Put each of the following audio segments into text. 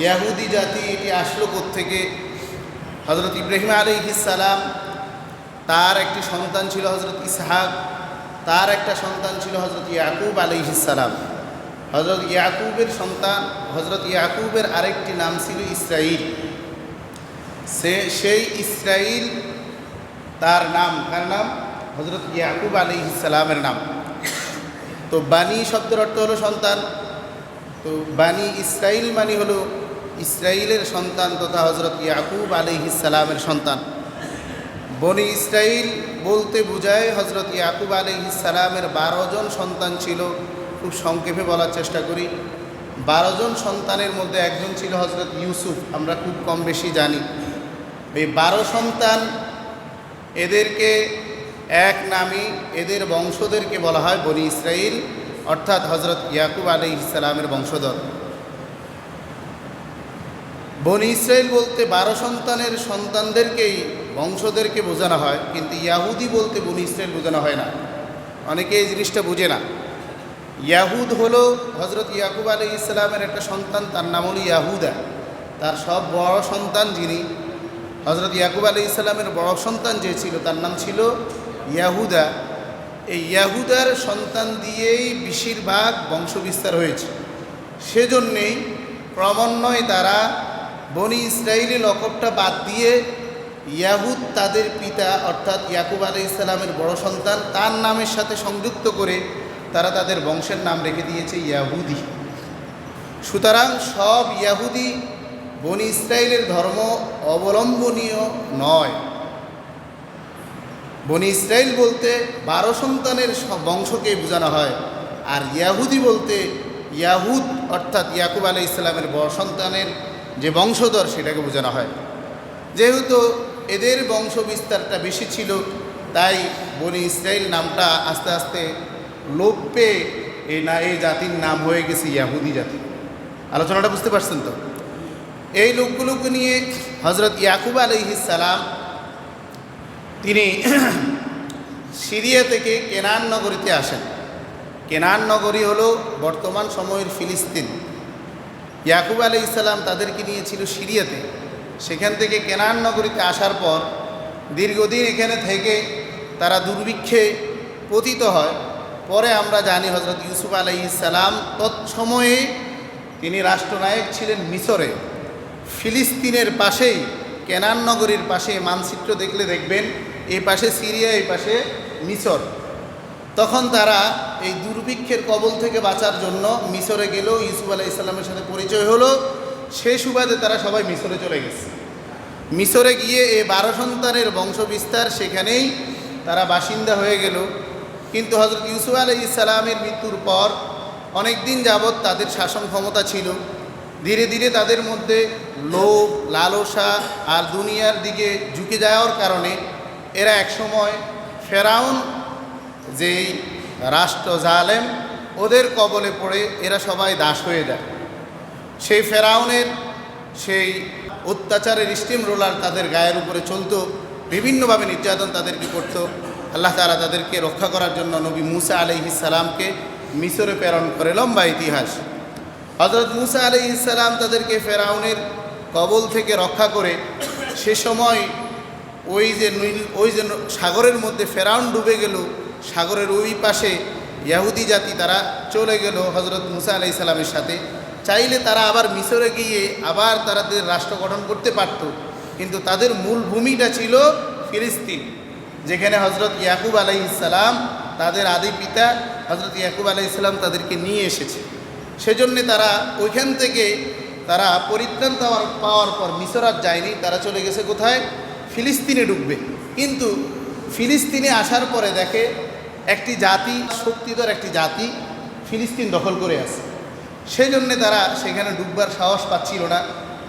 ইয়াহুদি জাতি এটি আসলো কোত্থেকে? হজরত ইব্রাহিম আলাইহিস সালাম, তার একটি সন্তান ছিল হজরত ইসহাক, তার একটা সন্তান ছিল হজরত ইয়াকুব আলাইহিস সালাম। হজরত ইয়াকুবের সন্তান হজরত ইয়াকুবের আরেকটি নাম ছিল ইসরাইল। সেই ইসরাইল তার নাম, কার নাম? হজরত ইয়াকুব আলাইহিস সালামের নাম। তো বানি শব্দের অর্থ হলো সন্তান। তো বানি ইসরাইল মানে হলো ইসরাইলের সন্তান তথা হজরত ইয়াকুব আলাইহিস সালামের সন্তান। বনি ইসরাইল বলতে বোঝায় হজরত ইয়াকুব আলাইহিস সালামের 12 জন সন্তান ছিল। খুব সংক্ষেপে বলার চেষ্টা করি। 12 জন সন্তানের মধ্যে একজন ছিল হজরত ইউসুফ, আমরা খুব কম বেশি জানি। এই 12 সন্তান, এদেরকে এক নামে এদের বংশধরকে বলা হয় বনি ইসরাইল, অর্থাৎ হজরত ইয়াকুব আলাইহিস সালামের বংশধর। বনি ইসরাইল বলতে 12 সন্তানের সন্তানদেরকেই বংশদেরকে বোঝানো হয়, কিন্তু ইয়াহুদি বলতে বনি ইসরাইল বোঝানো হয় না। অনেকে এই জিনিসটা বুঝে না। ইয়াহুদ হলো হজরত ইয়াকুব আলাইহিস সালামের একটা সন্তান, তার নাম হলো ইয়াহুদা। তার সব বড় সন্তান যিনি, হজরত ইয়াকুব আলাইহিস সালামের বড় সন্তান যে ছিল তার নাম ছিল ইয়াহুদা। এই ইয়াহুদার সন্তান দিয়েই বেশিরভাগ বংশবিস্তার হয়েছে। সেজন্যেই ক্রমান্বয়ে তারা বনি ইসরাইলি লকবটা বাদ দিয়ে ইয়াহুদ তাদের পিতা অর্থাৎ ইয়াকুব আলাইহিস সালামের বড় সন্তান তার নামের সাথে সংযুক্ত করে তারা তাদের বংশের নাম রেখে দিয়েছে ইয়াহুদি। সুতরাং সব ইয়াহুদি বনি ইসরাইলের ধর্ম অবলম্বনীয় নয়। বনি ইসরাইল বলতে 12 সন্তানের বংশকে বোঝানো হয়, আর ইয়াহুদি বলতে ইয়াহুদ অর্থাৎ ইয়াকুব আলাইহিস সালামের বড় সন্তানের যে বংশধর সেটাকে বোঝানো হয়। যেহেতু এদের বংশ বিস্তারটা বেশি ছিল, তাই বনি ইসরাইল নামটা আস্তে আস্তে লোপ পেয়ে এই জাতির নাম হয়ে গেছে ইয়াহুদি জাতি। আলোচনাটা বুঝতে পারছেন তো? এই লোকগুলোকে নিয়ে হজরত ইয়াকুব আলাইহিস সালাম তিনি সিরিয়া থেকে কেনান নগরীতে আসেন। কেনান নগরী হলো বর্তমান সময়ের ফিলিস্তিন। ইয়াকুব আলাইহিস সালাম তাদেরকে নিয়েছিল সিরিয়াতে। সেখান থেকে কেনান নগরীতে আসার পর দীর্ঘদিন এখানে থেকে তারা দুর্ভিক্ষে পতিত হয়। পরে আমরা জানি হজরত ইউসুফ আলাইহিস সালাম তৎসময়ে তিনি রাষ্ট্রনায়ক ছিলেন মিশরে। ফিলিস্তিনের পাশেই, কেনান নগরীর পাশে মানচিত্র দেখলে দেখবেন এই পাশে সিরিয়া, এই পাশে মিশর। তখন তারা এই দুর্ভিক্ষের কবল থেকে বাঁচার জন্য মিশরে গেল। ইউসুফ আলাইহিস সালামের সাথে পরিচয় হলো, সেই সুবাদে তারা সবাই মিশরে চলে গেছে। মিশরে গিয়ে এই 12 সন্তানের বংশবিস্তার, সেখানেই তারা বাসিন্দা হয়ে গেল। কিন্তু হজরত ইউসুফ আলাইহিস সালামের মৃত্যুর পর অনেক দিন যাবৎ তাদের শাসন ক্ষমতা ছিল। ধীরে ধীরে তাদের মধ্যে লোভ, লালসা আর দুনিয়ার দিকে ঝুঁকে যাওয়ার কারণে এরা একসময় ফেরাউন, যেই রাষ্ট্র জালেম, ওদের কবলে পড়ে এরা সবাই দাস হয়ে যায়। সেই ফেরাউনের সেই অত্যাচারের স্টিম রোলার তাদের গায়ের উপরে চলতো, বিভিন্নভাবে নির্যাতন তাদেরকে করত। আল্লাহ তাআলা তাদেরকে রক্ষা করার জন্য নবী মুসা আলাইহিস সালামকে মিশরে প্রেরণ করে। লম্বা ইতিহাস। হযরত মুসা আলাইহিস সালাম তাদেরকে ফেরাউনের কবল থেকে রক্ষা করে, সে সময় ওই যে সাগরের মধ্যে ফেরাউন ডুবে গেল, সাগরের ওই পাশে ইহুদি জাতি তারা চলে গেল হযরত মুসা আলাইহিস সালামের সাথে। চাইলে তারা আবার মিশরে গিয়ে আবার তাদের রাষ্ট্র গঠন করতে পারত, কিন্তু তাদের মূল ভূমিটা ছিল ফিলিস্তিন, যেখানে হযরত ইয়াকুব আলাইহিস সালাম তাদের আদি পিতা হযরত ইয়াকুব আলাইহিস সালাম তাদেরকে নিয়ে এসেছে। সেজন্য তারা ওইখান থেকে তারা পরিত্রাণ পাওয়ার পর মিশর আর যায়নি, তারা চলে গেছে কোথায়? ফিলিস্তিনে ঢুকবে। কিন্তু ফিলিস্তিনে আসার পরে দেখে একটি জাতি, শক্তিধর একটি জাতি ফিলিস্তিন দখল করে আছে। সেই জন্যে তারা সেখানে ডুববার সাহস পাচ্ছিল না।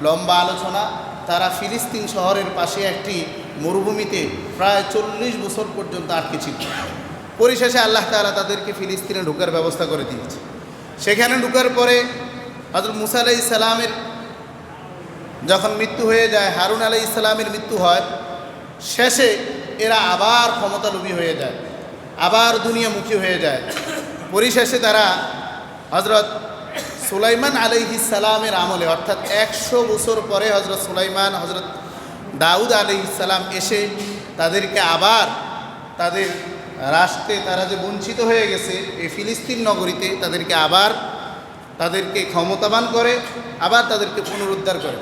লম্বা আলোচনা, তারা ফিলিস্তিন শহরের পাশে একটি মরুভূমিতে প্রায় 40 বছর পর্যন্ত আটকে ছিল। পরিশেষে আল্লাহ তাআলা তাদেরকে ফিলিস্তিনে ঢোকার ব্যবস্থা করে দিয়েছে। সেখানে ঢোকার পরে হযরত মুসা আলাইহিস সালামের যখন মৃত্যু হয়ে যায়, হারুন আলাইহিস সালামের মৃত্যু হয়, শেষে এরা আবার ক্ষমতালোভী হয়ে যায়, আবার দুনিয়ামুখী হয়ে যায়। পরিশেষে তারা হযরত সুলাইমান আলাইহিস সালামের আমলে, অর্থাৎ 100 বছর পরে হজরত সুলাইমান, হজরত দাউদ আলাইহিস সালাম এসে তাদেরকে আবার তাদের রাষ্ট্রে, তারা যে বঞ্চিত হয়ে গেছে এই ফিলিস্তিন নগরীতে, তাদেরকে আবার তাদেরকে ক্ষমতাবান করে, আবার তাদেরকে পুনরুদ্ধার করে।